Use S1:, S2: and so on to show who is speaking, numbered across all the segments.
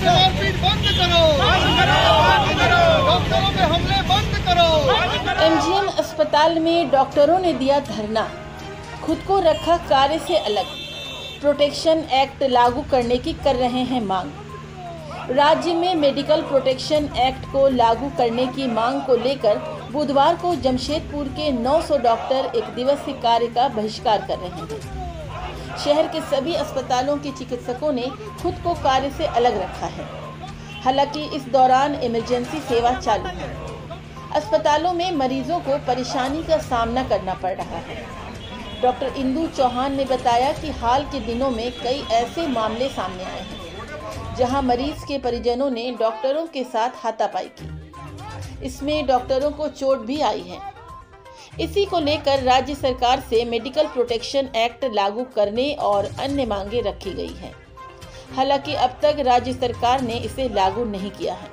S1: मारपीट बंद करो, डॉक्टरों पे हमले बंद करो।
S2: एमजीएम अस्पताल में डॉक्टरों ने दिया धरना, खुद को रखा कार्य से अलग, प्रोटेक्शन एक्ट लागू करने की कर रहे हैं मांग। राज्य में मेडिकल प्रोटेक्शन एक्ट को लागू करने की मांग को लेकर बुधवार को जमशेदपुर के 900 डॉक्टर एक दिवसीय कार्य का बहिष्कार कर रहे हैं। शहर के सभी अस्पतालों के चिकित्सकों ने खुद को कार्य से अलग रखा है। हालांकि इस दौरान इमरजेंसी सेवा चालू है। अस्पतालों में मरीजों को परेशानी का सामना करना पड़ रहा है। डॉक्टर इंदु चौहान ने बताया कि हाल के दिनों में कई ऐसे मामले सामने आए हैं जहां मरीज के परिजनों ने डॉक्टरों के साथ हाथापाई की। इसमें डॉक्टरों को चोट भी आई है। इसी को लेकर राज्य सरकार से मेडिकल प्रोटेक्शन एक्ट लागू करने और अन्य मांगे रखी गई हैं। हालांकि अब तक राज्य सरकार ने इसे लागू नहीं किया है।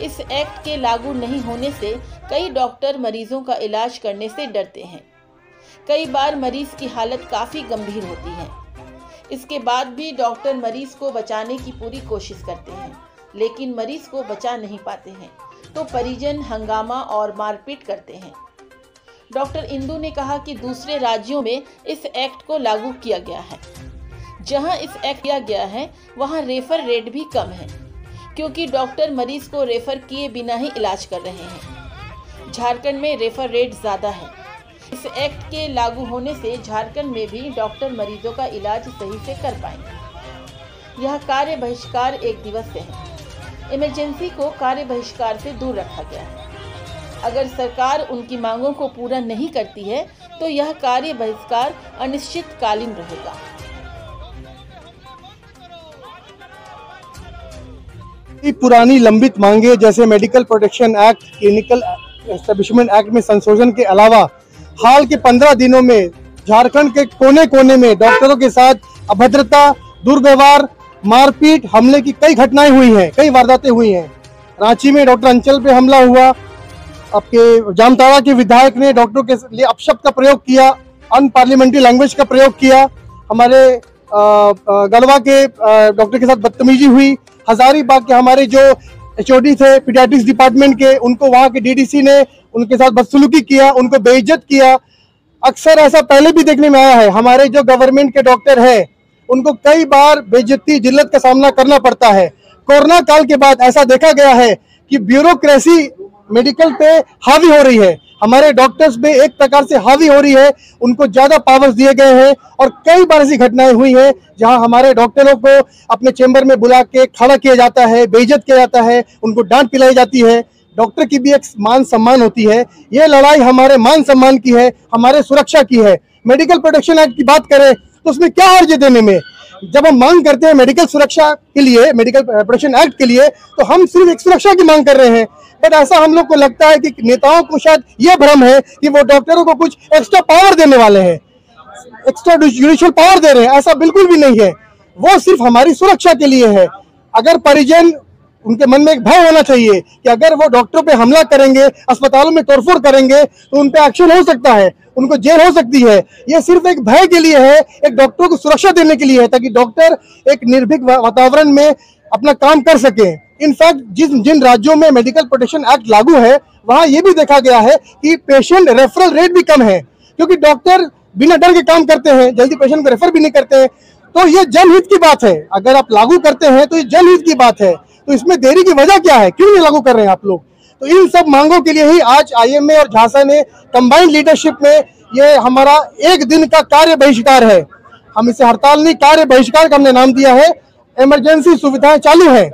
S2: इस एक्ट के लागू नहीं होने से कई डॉक्टर मरीजों का इलाज करने से डरते हैं। कई बार मरीज की हालत काफ़ी गंभीर होती है। इसके बाद भी डॉक्टर मरीज को बचाने की पूरी कोशिश करते हैं, लेकिन मरीज को बचा नहीं पाते हैं तो परिजन हंगामा और मारपीट करते हैं। डॉक्टर इंदु ने कहा कि दूसरे राज्यों में इस एक्ट को लागू किया गया है। जहां इस एक्ट किया गया है वहां रेफर रेट भी कम है, क्योंकि डॉक्टर मरीज को रेफर किए बिना ही इलाज कर रहे हैं। झारखंड में रेफर रेट ज़्यादा है। इस एक्ट के लागू होने से झारखंड में भी डॉक्टर मरीजों का इलाज सही से कर पाएंगे। यह कार्य बहिष्कार एक दिवसीय है। इमरजेंसी को कार्य बहिष्कार से दूर रखा गया है। अगर सरकार उनकी मांगों को पूरा नहीं करती है तो यह कार्य बहिष्कार अनिश्चितकालीन रहेगा।
S3: पुरानी लंबित मांगे जैसे medical protection act, clinical establishment act में संशोधन के अलावा हाल के 15 दिनों में झारखंड के कोने कोने में डॉक्टरों के साथ अभद्रता, दुर्व्यवहार, मारपीट, हमले की कई घटनाएं हुई हैं, कई वारदातें हुई हैं। रांची में डॉक्टर अंचल पे हमला हुआ। आपके जामताड़ा के विधायक ने डॉक्टरों के लिए अपशब्द का प्रयोग किया, अनपार्लियामेंट्री लैंग्वेज का प्रयोग किया। हमारे गढ़वा के डॉक्टर के साथ बदतमीजी हुई। हजारीबाग के हमारे जो एचओडी थे पीडियाट्रिक्स डिपार्टमेंट के, उनको वहाँ के डीडीसी ने उनके साथ बदसलूकी किया, उनको बेइज्जत किया। अक्सर ऐसा पहले भी देखने में आया है। हमारे जो गवर्नमेंट के डॉक्टर हैं उनको कई बार बेइज्जती, जिल्लत का सामना करना पड़ता है। कोरोना काल के बाद ऐसा देखा गया है कि ब्यूरोक्रेसी मेडिकल पे हावी हो रही है, हमारे डॉक्टर्स पे एक प्रकार से हावी हो रही है। उनको ज्यादा पावर्स दिए गए हैं और कई बार ऐसी घटनाएं हुई हैं जहां हमारे डॉक्टरों को अपने चेंबर में बुला के खड़ा किया जाता है, बेइज्जत किया जाता है, उनको डांट पिलाई जाती है। डॉक्टर की भी एक मान सम्मान होती है। ये लड़ाई हमारे मान सम्मान की है, हमारे सुरक्षा की है। मेडिकल प्रोटेक्शन एक्ट की बात करें तो उसमें क्या हर्ज है देने में। जब हम मांग करते हैं मेडिकल सुरक्षा के लिए, मेडिकल प्रोटेक्शन एक्ट के लिए, तो हम सिर्फ एक सुरक्षा की मांग कर रहे हैं। बट ऐसा हम लोग को लगता है कि नेताओं को शायद यह भ्रम है कि वो डॉक्टरों को कुछ एक्स्ट्रा पावर देने वाले हैं, एक्स्ट्रा जुडिशियल पावर दे रहे हैं। ऐसा बिल्कुल भी नहीं है। वो सिर्फ हमारी सुरक्षा के लिए है। अगर परिजन, उनके मन में एक भय होना चाहिए कि अगर वो डॉक्टरों पे हमला करेंगे, अस्पतालों में तोड़फोड़ करेंगे तो उन पे एक्शन हो सकता है, उनको जेल हो सकती है। ये सिर्फ एक भय के लिए है, एक डॉक्टरों को सुरक्षा देने के लिए है, ताकि डॉक्टर एक निर्भीक वातावरण में अपना काम कर सके। इनफैक्ट जिन राज्यों में मेडिकल प्रोटेक्शन एक्ट लागू है वहां ये भी देखा गया है कि पेशेंट रेफरल रेट भी कम है, क्योंकि डॉक्टर बिना डर के काम करते हैं, जल्दी पेशेंट को रेफर भी नहीं करते हैं। तो ये जनहित की बात है। अगर आप लागू करते हैं तो ये जनहित की बात है। तो इसमें देरी की वजह क्या है, क्यों नहीं लागू कर रहे हैं आप लोग? तो इन सब मांगों के लिए ही आज आईएमए और झांसा ने कंबाइंड लीडरशिप में ये हमारा एक दिन का कार्य बहिष्कार है। हम इसे हड़ताल नहीं, कार्य बहिष्कार का हमने नाम दिया है। इमरजेंसी सुविधाएं चालू है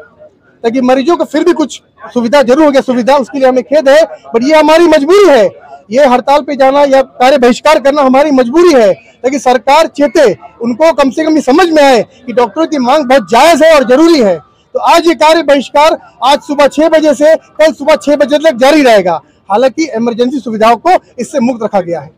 S3: ताकि मरीजों को फिर भी कुछ सुविधा जरूर हो गया, सुविधा, उसके लिए हमें खेद है, बट ये हमारी मजबूरी है। ये हड़ताल पे जाना या कार्य बहिष्कार करना हमारी मजबूरी है ताकि सरकार चेते, उनको कम से कम ये समझ में आए कि डॉक्टरों की मांग बहुत जायज है और जरूरी है। तो आज ये कार्य बहिष्कार आज सुबह 6 बजे से कल सुबह 6 बजे तक जारी रहेगा। हालांकि इमरजेंसी सुविधाओं को इससे मुक्त रखा गया है।